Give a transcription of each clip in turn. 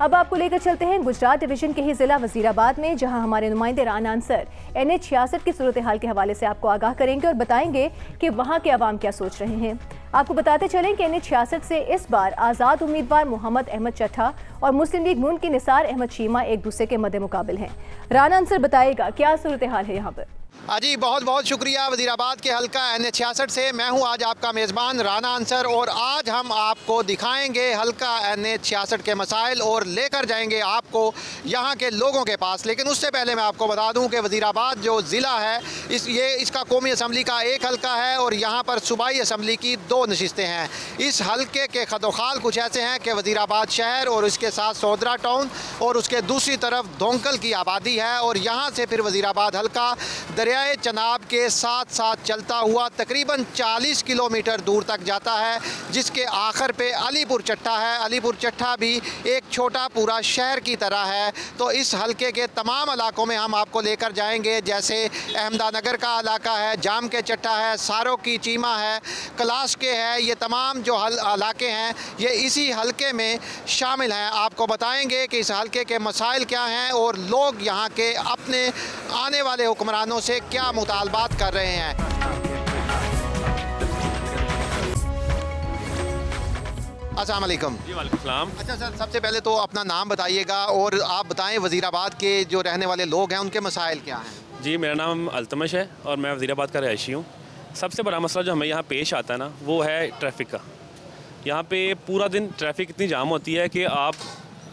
अब आपको लेकर चलते हैं गुजरात डिवीजन के ही जिला वजीराबाद में, जहां हमारे नुमाइंदे राना अंसर NH 66 की सूरत हाल के हवाले से आपको आगाह करेंगे और बताएंगे कि वहां के अवाम क्या सोच रहे हैं। आपको बताते चलें कि NH 66 से इस बार आज़ाद उम्मीदवार मोहम्मद अहमद चट्ठा और मुस्लिम लीग नून की निसार अहमद चीमा एक दूसरे के मद्दे मुकाबिल हैं। राना अंसर बताएगा क्या सूरत हाल है यहाँ पर। जी बहुत बहुत शुक्रिया। वजीराबाद के हल्का NH 66 से मैं हूं आज आपका मेज़बान राना अंसर, और आज हम आपको दिखाएंगे हल्का NH 66 के मसाइल और लेकर जाएंगे आपको यहां के लोगों के पास। लेकिन उससे पहले मैं आपको बता दूं कि वजीराबाद जो ज़िला है इसका कौमी असम्बली का एक हल्का है और यहां पर सूबाई असम्बली की 2 नशिस्तें हैं। इस हल्के के खदोखाल कुछ ऐसे हैं कि वजीराबाद शहर और उसके साथ सोदरा टाउन और उसके दूसरी तरफ धोंकल की आबादी है, और यहाँ से फिर वजीराबाद हल्का दरियाए चनाब के साथ साथ चलता हुआ तकरीबन 40 किलोमीटर दूर तक जाता है, जिसके आखिर पे अलीपुर चट्टा है। अलीपुर चट्टा भी एक छोटा पूरा शहर की तरह है। तो इस हलके के तमाम इलाकों में हम आपको लेकर जाएंगे, जैसे अहमदानगर का इलाका है, जाम के चट्टा है, सारों की चीमा है, कलाश के है। ये तमाम जो इलाके हैं ये इसी हलके में शामिल हैं। आपको बताएंगे कि इस हलके के मसाइल क्या हैं और लोग यहाँ के अपने आने वाले हुक्मरानों से क्या मुतालबात कर रहे हैं। अस्सलाम वालेकुम। जी वालेकुम सलाम। अच्छा सर, सबसे पहले तो अपना नाम बताइएगा और आप बताएं वजीराबाद के जो रहने वाले लोग हैं उनके मसाइल क्या हैं। जी मेरा नाम अल्तमश है और मैं वजीराबाद का रहायशी हूँ। सबसे बड़ा मसला जो हमें यहाँ पेश आता है ना, वो है ट्रैफिक का। यहाँ पे पूरा दिन ट्रैफिक इतनी जाम होती है कि आप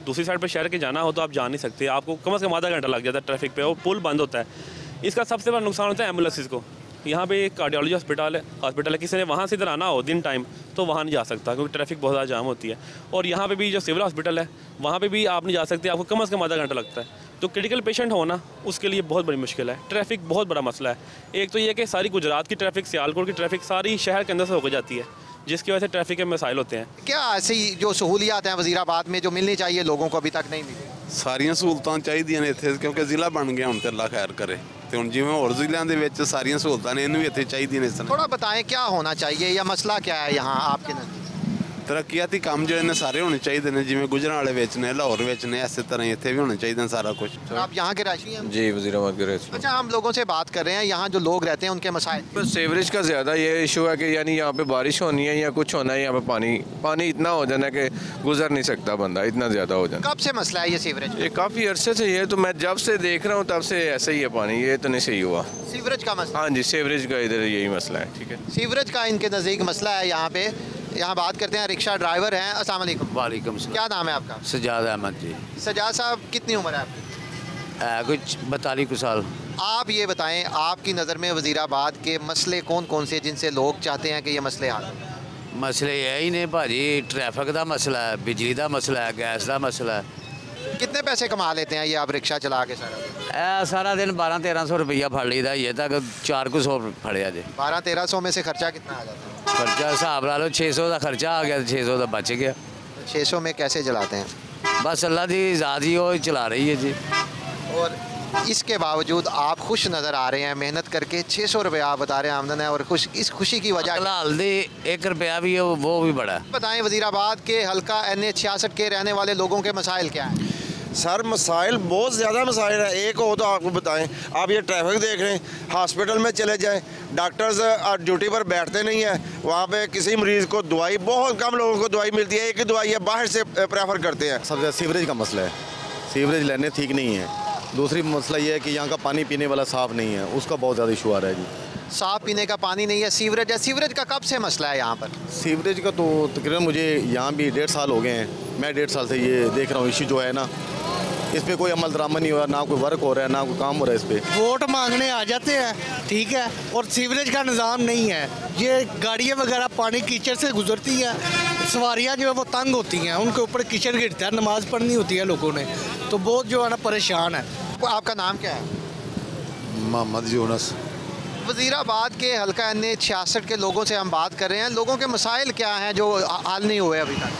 दूसरी साइड पे शहर के जाना हो तो आप जा नहीं सकते। आपको कम से कम आधा घंटा लग जाता है ट्रैफिक पे, और पुल बंद होता है। इसका सबसे बड़ा नुकसान होता है एम्बुलेंस को। यहाँ पे एक कार्डियोलॉजी हॉस्पिटल है, किसी ने वहाँ से इधर आना हो दिन टाइम तो वहाँ नहीं जा सकता क्योंकि ट्रैफिक बहुत ज़्यादा जाम होती है। और यहाँ पे भी जो सिविल हॉस्पिटल है वहाँ पे भी आप नहीं जा सकते, आपको कम से कम आधा घंटा लगता है। तो क्रिटिकल पेशेंट हो ना, उसके लिए बहुत बड़ी मुश्किल है। ट्रैफिक बहुत बड़ा मसला है। एक तो ये कि सारी गुजरात की ट्रैफिक, सियालकोट की ट्रैफिक सारी शहर के अंदर से होकर जाती है, जिसकी वजह से ट्रैफिक के मसाइल होते हैं। क्या ऐसी जो सहूलियात हैं वजीराबाद में जो मिलनी चाहिए लोगों को अभी तक नहीं मिली? सारियां सहूलतां चाहिए ने इत्थे, क्योंकि जिला बन गया हुण ते अल्लाह खैर करे। तो हुण जिवें होर जिलियां दे विच सारियां सहूलतां ने, इन्हूं भी इत्थे चाहिए ने। थोड़ा बताएं क्या होना चाहिए या मसला क्या है यहाँ आपके नज़दीक? तरक्याती काम जो ने सारे होने चाहिए ने, जिवें गुजरांवाले विच ने, लाहौर विच ने, इस तरह इत्थे भी होने चाहिए सारा कुछ। आप यहाँ के रहायशी हैं? जी वजीराबाद के रहायशी। अच्छा, हम लोगों से बात कर रहे हैं यहाँ जो लोग रहते हैं उनके मसाइल। बस सीवरेज का ज़्यादा ये इशू है कि यानी यहाँ पे बारिश होनी है या कुछ होना है, यहाँ पे पानी इतना हो जाना है कि गुजर नहीं सकता बंदा, इतना ज़्यादा हो जाना। कब से मसला है ये सीवरेज? ये काफ़ी अरसे से ये तो मैं जब से देख रहा हूँ तब से ऐसा ही है पानी, ये तो नहीं सही हुआ। सीवरेज का मसला? हाँ जी, सीवरेज का इधर यही मसला है। ठीक है, सीवरेज का इनके नज़दीक मसला है यहाँ पे। यहाँ बात करते हैं, रिक्शा ड्राइवर हैं। अस्सलाम वालेकुम। वालेकुम सलाम। क्या नाम है आपका? सजाद अहमद जी। सजाद साहब, कितनी उम्र है आपकी? कुछ 42 साल। आप ये बताएं, आपकी नज़र में वजीराबाद के मसले कौन कौन से जिनसे लोग चाहते हैं कि ये मसले हल? मसले यही ने भाजी, ट्रैफिक का मसला है, बिजली का मसला है, गैस का मसला है। कितने पैसे कमा लेते हैं ये आप रिक्शा चला के? सारा दिन 1200-1300 रुपया फड़ लीदा, ये तक 400 फड़िया जी। 1200-1300 में से खर्चा कितना आ जाता है? खर्चा हिसाब ला लो, 600 का खर्चा आ गया, 600 का बच गया। 600 में कैसे चलाते हैं? बस अल्लाह की ज़ात ही वो चला रही है जी। और इसके बावजूद आप खुश नज़र आ रहे हैं, मेहनत करके 600 रुपये आप बता रहे हैं आमदन है, और इस खुशी की वजह फिलहाल 1 रुपया भी है, वो भी बड़ा। बताएं वजीराबाद के हल्का NH 66 के रहने वाले लोगों के मसाइल क्या हैं? सर मसाइल बहुत ज़्यादा मसाइल है। एक हो तो आपको बताएं, आप ये ट्रैफिक देख रहे हैं, हॉस्पिटल में चले जाएं, डॉक्टर्स ड्यूटी पर बैठते नहीं हैं, वहाँ पे किसी मरीज़ को दवाई, बहुत कम लोगों को दवाई मिलती है, एक ही दवाई है, बाहर से प्रेफर करते हैं। सबसे सीवरेज का मसला है, सीवरेज लेने ठीक नहीं है। दूसरी मसला ये है कि यहाँ का पानी पीने वाला साफ़ नहीं है, उसका बहुत ज़्यादा इशू आ रहा है जी। साफ़ पीने का पानी नहीं है, सीवरेज है। सीवरेज का कब से मसला है यहाँ पर? सीवरेज का तो तकरीबन मुझे यहाँ भी 1.5 साल हो गए हैं। मैं 1.5 साल से ये देख रहा हूँ, इशू जो है ना, इस पर कोई अमल दरामद नहीं हो रहा, ना कोई वर्क हो रहा है, ना कोई काम हो रहा है इस पर। वोट मांगने आ जाते हैं, ठीक है, और सीवरेज का निज़ाम नहीं है। ये गाड़ियाँ वगैरह पानी कीचड़ से गुजरती हैं, सवारियाँ जो है वो तंग होती हैं, उनके ऊपर कीचड़ गिरता है, नमाज़ पढ़नी होती है लोगों ने, तो बहुत जो है ना परेशान है। आपका नाम क्या है? मोहम्मद यूनुस। वजीराबाद के हल्का NH 66 के लोगों से हम बात कर रहे हैं। लोगों के मसाइल क्या हैं जो हल नहीं हुए अभी तक?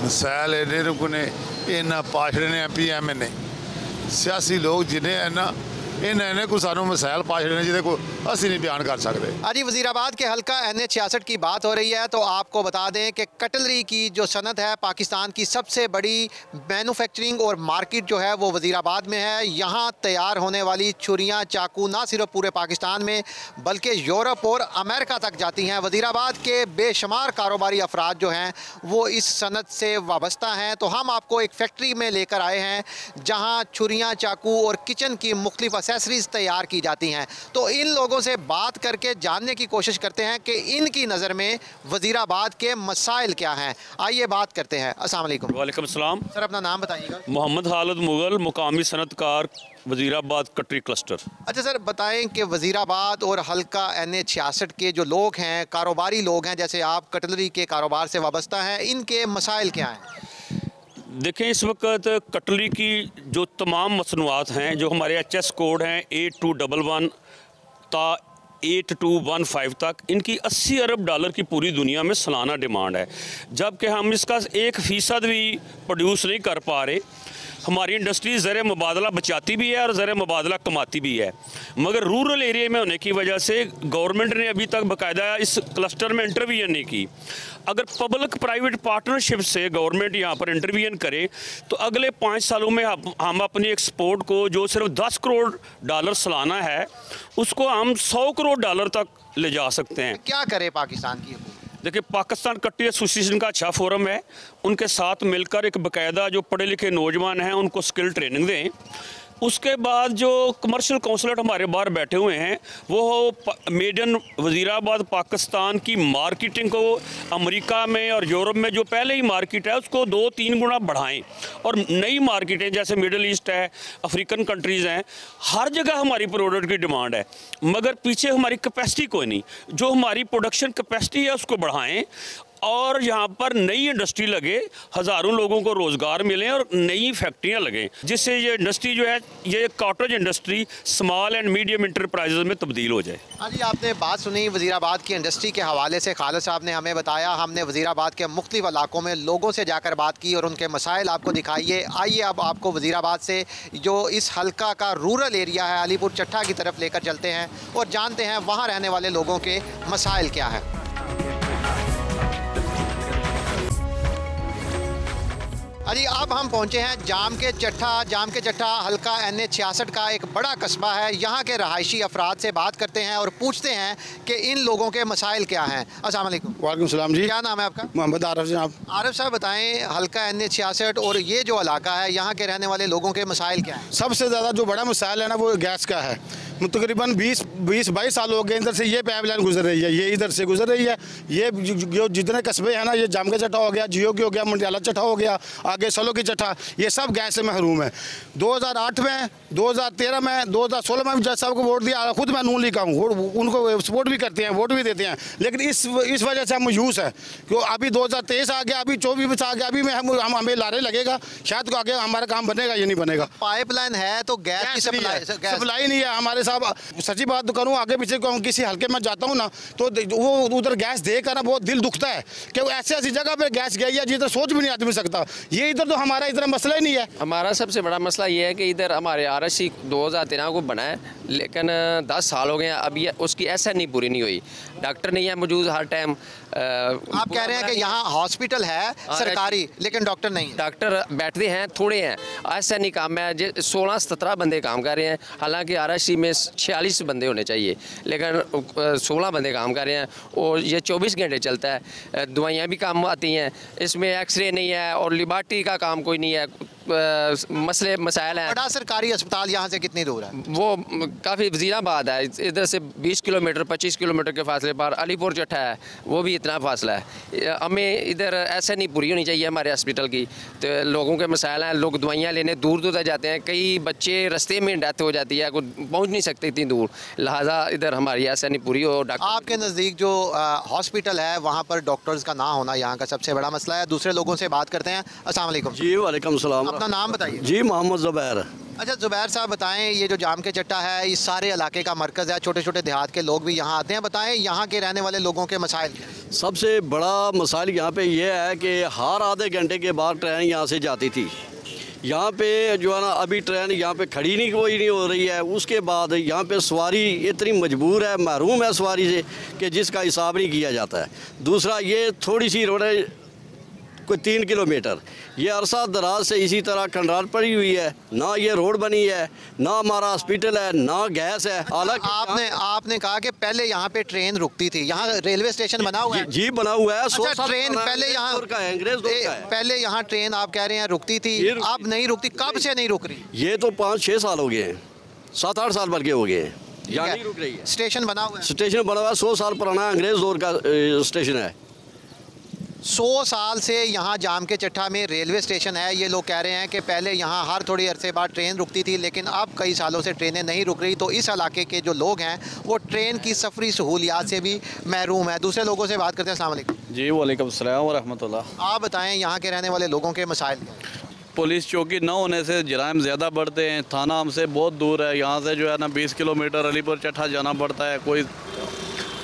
मसाइल इन्हें रुकने इन्ना पाछड़े ने PM ने सियासी लोग जिन्हें है ना, इन्हें कोई सानू मसाइल पास ने जिहदे को असीं नहीं बयान कर सकते। अजी वज़ीराबाद के हल्का NH 66 की बात हो रही है तो आपको बता दें कि कटलरी की जो सनत है पाकिस्तान की सबसे बड़ी मैन्युफैक्चरिंग और मार्केट जो है वो वज़ीराबाद में है। यहाँ तैयार होने वाली छुरियाँ चाकू ना सिर्फ पूरे पाकिस्तान में बल्कि यूरोप और अमेरिका तक जाती हैं। वज़ीराबाद के बेशुमार कारोबारी अफराद जो हैं वो इस सनत से वाबस्ता हैं। तो हम आपको एक फैक्ट्री में लेकर आए हैं जहाँ छुरियाँ चाकू और किचन की मुख्तलिफ एक्सेसरीज़ तैयार की जाती हैं। तो इन लोगों से बात करके जानने की कोशिश करते हैं कि इनकी नज़र में वज़ीराबाद के मसाइल क्या हैं। आइए बात करते हैं। अस्सलाम वालेकुम। वालेकुम सलाम। सर अपना नाम बताइएगा। मोहम्मद खालिद मुगल, मुकामी सनतकार, वज़ीराबाद कटरी क्लस्टर। अच्छा सर बताएं कि वज़ीराबाद और हल्का NH 66 के जो लोग हैं, कारोबारी लोग हैं, जैसे आप कटलरी के कारोबार से वाबस्ता हैं, इनके मसाइल क्या हैं? देखें, इस वक्त कटलरी की जो तमाम मसनूआत हैं, जो हमारे HS कोड हैं 8211 ता 8215 तक, इनकी 80 अरब डॉलर की पूरी दुनिया में सालाना डिमांड है, जबकि हम इसका 1% भी प्रोड्यूस नहीं कर पा रहे। हमारी इंडस्ट्री ज़र मुबादला बचाती भी है और ज़र मुबादला कमाती भी है, मगर रूरल एरिया में होने की वजह से गवर्नमेंट ने अभी तक बाकायदा इस क्लस्टर में इंटरवीन नहीं की। अगर पब्लिक प्राइवेट पार्टनरशिप से गवर्नमेंट यहाँ पर इंटरवीन करे तो अगले 5 सालों में हम अपनी एक्सपोर्ट को जो सिर्फ 10 करोड़ डॉलर सालाना है उसको हम 100 करोड़ डॉलर तक ले जा सकते हैं। क्या करे पाकिस्तान की? देखिए, पाकिस्तान कट्टी एसोसिएशन का अच्छा फोरम है, उनके साथ मिलकर एक बाकायदा जो पढ़े लिखे नौजवान हैं उनको स्किल ट्रेनिंग दें। उसके बाद जो कमर्शियल काउंसलर हमारे बाहर बैठे हुए हैं वो मेड इन वज़ीराबाद पाकिस्तान की मार्केटिंग को अमेरिका में और यूरोप में जो पहले ही मार्केट है उसको 2-3 गुना बढ़ाएं, और नई मार्केटें जैसे मिडल ईस्ट है, अफ्रीकन कंट्रीज़ हैं, हर जगह हमारी प्रोडक्ट की डिमांड है, मगर पीछे हमारी कैपेसिटी कोई नहीं। जो हमारी प्रोडक्शन कैपेसिटी है उसको बढ़ाएँ और यहाँ पर नई इंडस्ट्री लगे, हज़ारों लोगों को रोज़गार मिले और नई फैक्ट्रियाँ लगें, जिससे ये इंडस्ट्री जो है ये cottage industry small and medium enterprises में तब्दील हो जाए। हाँ जी, आपने बात सुनी वज़ीराबाद की इंडस्ट्री के हवाले से। खालिद साहब ने हमें बताया, हमने वज़ीराबाद के मुख्तलिफ इलाकों में लोगों से जाकर बात की और उनके मसाइल आपको दिखाइए। आइए अब आपको वज़ीराबाद से जो इस हल्का का रूरल एरिया है अलीपुर चट्ठा की तरफ लेकर चलते हैं और जानते हैं वहाँ रहने वाले लोगों के मसाइल क्या हैं। अजी अब हम पहुंचे हैं जाम के चट्ठा हल्का NH 66 का एक बड़ा कस्बा है। यहाँ के रहायशी अफराद से बात करते हैं और पूछते हैं कि इन लोगों के मसाइल क्या हैं। अस्सलाम वालेकुम। वालेकुम सलाम जी। क्या नाम है आपका? मोहम्मद आरिफ जनाब। आरिफ साहब बताएं, हल्का NH 66 और ये जो इलाका है यहाँ के रहने वाले लोगों के मसाइल क्या हैं? सबसे ज़्यादा जो बड़ा मसाइल है ना वो गैस का है। तकरीबन 20-22 साल हो गए इधर से ये पाइपलाइन गुजर रही है, ये इधर से गुजर रही है। ये जो जितने कस्बे हैं ना, ये जाम का चट्ठा हो गया, जियो की हो गया, मंडियाला चट्ठा हो गया, आगे सलो की चट्ठा, ये सब गैस से महरूम है। 2008 में, 2013 में, 2016 में जज साहब को वोट दिया, खुद मैं नून लीग का हूँ, उनको सपोर्ट भी करते हैं, वोट भी देते हैं, लेकिन इस वजह से हम मायूस है कि अभी 2023 आ गया, अभी 24 आ गया, अभी में हमें लारे लगेगा, शायद को आगे हमारा काम बनेगा ये नहीं बनेगा। पाइपलाइन है तो गैस की सप्लाई नहीं है हमारे साहब। सच्ची बात तो करूँ, आगे पीछे किसी हल्के में जाता हूँ ना तो वो उधर गैस देखकर ना बहुत दिल दुखता है कि ऐसी जगह पे गैस गई है जिधर सोच भी नहीं आदमी सकता। ये इधर तो हमारा इधर मसला ही नहीं है। हमारा सबसे बड़ा मसला ये है कि इधर हमारे RSC 2013 को बना है, लेकिन 10 साल हो गए हैं, अभी उसकी SNE पूरी नहीं हुई। डॉक्टर नहीं है मौजूद हर टाइम। आप कह रहे हैं कि यहाँ हॉस्पिटल है सरकारी लेकिन डॉक्टर नहीं? डॉक्टर बैठते हैं, थोड़े हैं। SNE काम है, 16-17 बंदे काम कर रहे हैं, हालांकि RSC में 46 बंदे होने चाहिए, लेकिन 16 बंदे काम कर रहे हैं और ये 24 घंटे चलता है। दवाइयाँ भी काम आती हैं, इसमें एक्सरे नहीं है और लेबॉरेटरी का काम कोई नहीं है। मसाइल हैं। बड़ा सरकारी अस्पताल यहाँ से कितनी दूर है? वो काफ़ी वज़ीराबाद है, इधर से 20 किलोमीटर 25 किलोमीटर के फासले पर अलीपुर चट्ठा है, वो भी इतना फासला है। हमें इधर ऐसे नहीं पूरी होनी चाहिए हमारे हॉस्पिटल की, तो लोगों के मसाइल हैं। लोग दवाइयाँ लेने दूर दूर जाते हैं, कई बच्चे रास्ते में डेथ हो जाती है, कोई पहुँच नहीं सकते इतनी दूर, लिहाजा इधर हमारी ऐसा नहीं पूरी हो। आपके नज़दीक जो हॉस्पिटल है वहाँ पर डॉक्टर्स का ना होना यहाँ का सबसे बड़ा मसला है। दूसरे लोगों से बात करते हैं। अस्सलाम वालेकुम। जी वालेकुम सलाम। अपना नाम बताइए। जी मोहम्मद ज़ुबैर। अच्छा ज़ुबैर साहब बताएं, ये जो जाम के चट्टा है इस सारे इलाके का मरकज़ है, छोटे छोटे देहात के लोग भी यहाँ आते हैं, बताएं यहाँ के रहने वाले लोगों के मसाइल क्या हैं? सबसे बड़ा मसाइल यहाँ पे ये है कि हर आधे घंटे के बाद ट्रेन यहाँ से जाती थी, यहाँ पे जो है ना अभी ट्रेन यहाँ पे खड़ी नहीं कोई नहीं हो रही है। उसके बाद यहाँ पे सवारी इतनी मजबूर है, महरूम है सवारी से कि जिसका हिसाब नहीं किया जाता है। दूसरा ये थोड़ी सी रोड है कोई 3 किलोमीटर, ये अरसा दराज से इसी तरह खंडार पड़ी हुई है, ना ये रोड बनी है, ना हमारा हॉस्पिटल है, ना गैस है। हालांकि आपने कहा कि पहले यहाँ पे ट्रेन रुकती थी, यहाँ रेलवे स्टेशन बना हुआ है? जी बना हुआ है। अच्छा, ट्रेन पहले यहाँ पहले यहाँ ट्रेन आप कह रहे हैं रुकती थी, अब नहीं रुकती, कब से नहीं रुक रही? ये तो 5-6 साल हो गए हैं, 7-8 साल भर के हो गए हैं, यहाँ नहीं रुक रही है। स्टेशन बना हुआ है? स्टेशन बना हुआ है, 100 साल पुराना अंग्रेज दौर का स्टेशन है। 100 साल से यहाँ जाम के चट्टा में रेलवे स्टेशन है। ये लोग कह रहे हैं कि पहले यहाँ हर थोड़ी अरसे बाद ट्रेन रुकती थी, लेकिन अब कई सालों से ट्रेनें नहीं रुक रही। तो इस इलाके के जो लोग हैं वो ट्रेन की सफरी सहूलियात से भी महरूम है। दूसरे लोगों से बात करते हैं। अस्सलाम वालेकुम। जी वालेकुम अस्सलाम व रहमतुल्लाह। आप बताएं यहाँ के रहने वाले लोगों के मसाइल। पुलिस चौकी न होने से जराइम ज़्यादा बढ़ते हैं। थाना हमसे बहुत दूर है, यहाँ से जो है ना 20 किलोमीटर अलीपुर चट्टा जाना पड़ता है। कोई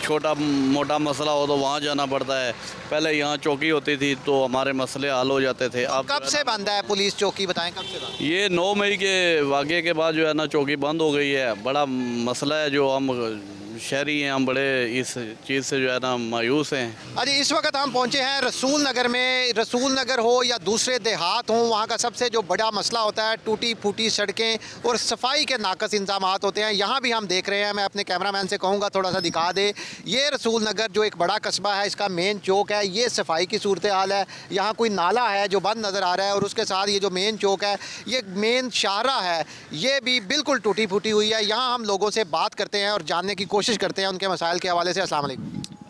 छोटा मोटा मसला हो तो वहाँ जाना पड़ता है। पहले यहाँ चौकी होती थी तो हमारे मसले हल हो जाते थे। अब कब से बंद है पुलिस चौकी, बताएं कब से बंद? ये 9 मई के वाक़े के बाद जो है ना चौकी बंद हो गई है। बड़ा मसला है, जो हम शहरी हैं, हम बड़े इस चीज़ से जो है ना मायूस हैं। अजी इस वक्त हम पहुंचे हैं रसूल नगर में। रसूल नगर हो या दूसरे देहात हों, वहाँ का सबसे जो बड़ा मसला होता है टूटी फूटी सड़कें और सफाई के नाकस इंतजाम होते हैं। यहाँ भी हम देख रहे हैं। मैं अपने कैमरामैन से कहूँगा थोड़ा सा दिखा दे। ये रसूल नगर जो एक बड़ा कस्बा है, इसका मेन चौक है। ये सफाई की सूरत हाल है। यहाँ कोई नाला है जो बंद नज़र आ रहा है, और उसके साथ ये जो मेन चौक है, ये मेन शाहरा है, ये भी बिल्कुल टूटी फूटी हुई है। यहाँ हम लोगों से बात करते हैं और जानने की कोशिश करते हैं उनके मसाइल के हवाले से। अस्सलाम वालेकुम।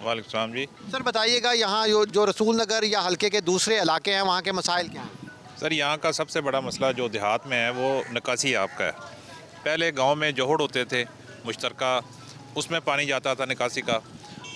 वालेकुम सलाम जी। सर बताइएगा, यहाँ जो रसूल नगर या हल्के के दूसरे इलाके हैं, वहाँ के मसाइल क्या हैं? सर यहाँ का सबसे बड़ा मसला जो देहात में है वो निकासी आपका है। पहले गांव में जोहड़ होते थे मुश्तरका, उसमें पानी जाता था निकासी का।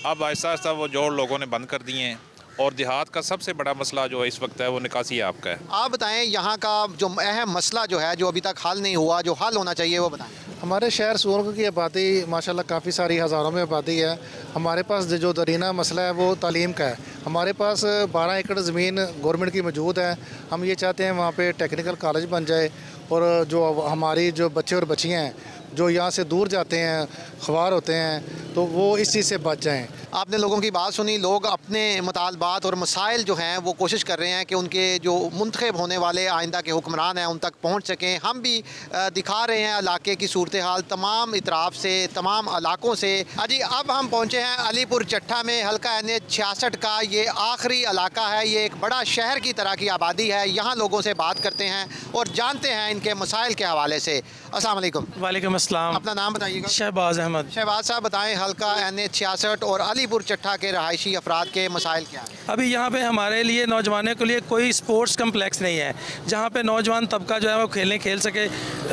अब आहिस्ता आहिस्ता वो जोहड़ लोगों ने बंद कर दिए हैं, और देहात का सबसे बड़ा मसला जो इस वक्त है वो निकासी आपका है। आप बताएं यहाँ का जो अहम मसला जो है, जो अभी तक हल नहीं हुआ, जो हल होना चाहिए, वो बताएं। हमारे शहर सूरनगर की आबादी माशाल्लाह काफ़ी सारी हज़ारों में आबादी है। हमारे पास जो दरीना मसला है वो तालीम का है। हमारे पास 12 एकड़ ज़मीन गवर्नमेंट की मौजूद है। हम ये चाहते हैं वहाँ पे टेक्निकल कॉलेज बन जाए, और जो हमारी जो बच्चे और बच्चियाँ हैं जो यहाँ से दूर जाते हैं, ख्वार होते हैं, तो वो इस चीज़ से बच जाएँ। आपने लोगों की बात सुनी। लोग अपने मुतालबात और मसाइल जो हैं वो कोशिश कर रहे हैं कि उनके जो मुंतखब होने वाले आइंदा के हुक्मरान हैं उन तक पहुँच सकें। हम भी दिखा रहे हैं इलाके की सूरत हाल तमाम इतराफ़ से, तमाम इलाकों से। अजी अब हम पहुँचे हैं अलीपुर चट्टा में। हल्का NH 66 का ये आखिरी इलाका है। ये एक बड़ा शहर की तरह की आबादी है। यहाँ लोगों से बात करते हैं और जानते हैं इनके मसाइल के हवाले से। अस्सलाम वालेकुम। वालेकुम अस्सलाम। अपना नाम बताइएगा। शहबाज अहमद। शहबाज साहब बताएं, हल्का NH 66 और अलीपुर चट्टा के रहायशी अफराद के मसाइल क्या हैं? अभी यहाँ पे हमारे लिए नौजवानों के लिए कोई स्पोर्ट्स कम्प्लेक्स नहीं है जहाँ पे नौजवान तबका जो है वो खेल सके।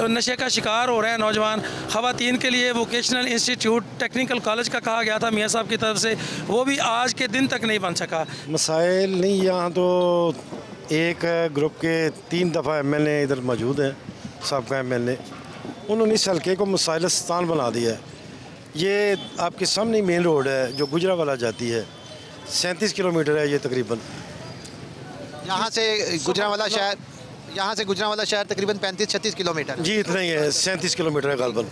नशे का शिकार हो रहे हैं नौजवान। ख़वातीन के लिए वोकेशनल इंस्टीट्यूट टेक्निकल कॉलेज का कहा गया था मियाँ साहब की तरफ से, वो भी आज के दिन तक नहीं बन सका। मसाइल नहीं, यहाँ तो एक ग्रुप के 3 दफ़ा MLA इधर मौजूद हैं, सबका MLA, उन्होंने इस हल्के को मसाइलिस्तान बना दिया है। ये आपके सामने मेन रोड है जो गुजरावाला जाती है, 37 किलोमीटर है ये तकरीबन। यहाँ से गुजरावाला शहर तकरीबन 35-36 किलोमीटर। जी इतना ही है, 37 किलोमीटर है गालबन।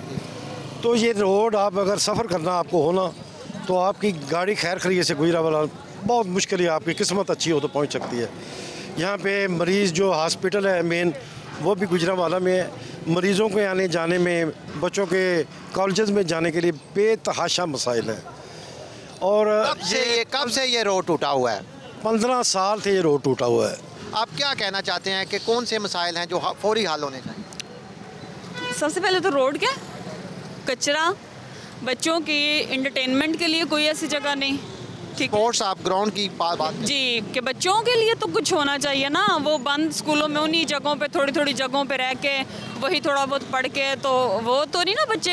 तो ये रोड आप अगर सफ़र करना आपको हो ना, तो आपकी गाड़ी खैर खरीद से गुजरावाला बहुत मुश्किल है, आपकी किस्मत अच्छी हो तो पहुँच सकती है। यहाँ पे मरीज़ जो हॉस्पिटल है मेन, वो भी गुजरावाला में है। मरीज़ों के आने जाने में, बच्चों के कॉलेजेस में जाने के लिए बेतहाशा मसाइल हैं। और कब से ये रोड टूटा हुआ है? 15 साल से ये रोड टूटा हुआ है। आप क्या कहना चाहते हैं कि कौन से मसाइल हैं जो फौरी हल होने चाहिए? सबसे पहले तो रोड क्या, कचरा, बच्चों की एंटरटेनमेंट के लिए कोई ऐसी जगह नहीं। स्पोर्ट्स आप ग्राउंड की बात जी, कि बच्चों के लिए तो कुछ होना चाहिए ना। वो बंद स्कूलों में उन्हीं जगहों पे थोड़ी जगहों पे रह के वही थोड़ा बहुत पढ़ के, तो वो तो नहीं ना, बच्चे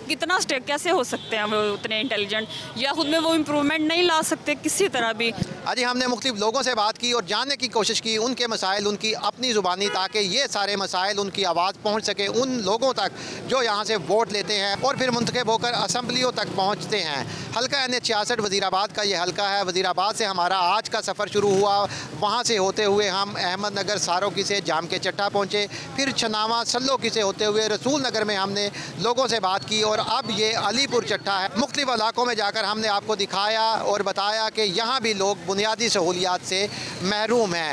कितना कैसे हो सकते हैं वो उतने इंटेलिजेंट, या खुद में वो इम्प्रूवमेंट नहीं ला सकते किसी तरह भी। अजी हमने मुख्तलिफ लोगों से बात की और जानने की कोशिश की उनके मसाइल, उनकी अपनी ज़ुबानी, ताकि ये सारे मसाइल उनकी आवाज़ पहुँच सके उन लोगों तक जो यहाँ से वोट लेते हैं और फिर मुंतखब होकर असम्बलियों तक पहुँचते हैं। हल्का NH 66 वज़ीराबाद का ये हल्का हल्का है वज़ीराबाद से हमारा आज का सफ़र शुरू हुआ। वहाँ से होते हुए हम अहमदनगर सारोकी से जाम के चट्टा पहुँचे, फिर छनावा सल्लोकी से होते हुए रसूल नगर में हमने लोगों से बात की और अब ये अलीपुर चट्टा है। मुख्तलिफ इलाकों में जाकर हमने आपको दिखाया और बताया कि यहाँ भी लोग बुनियादी सहूलियात से महरूम हैं।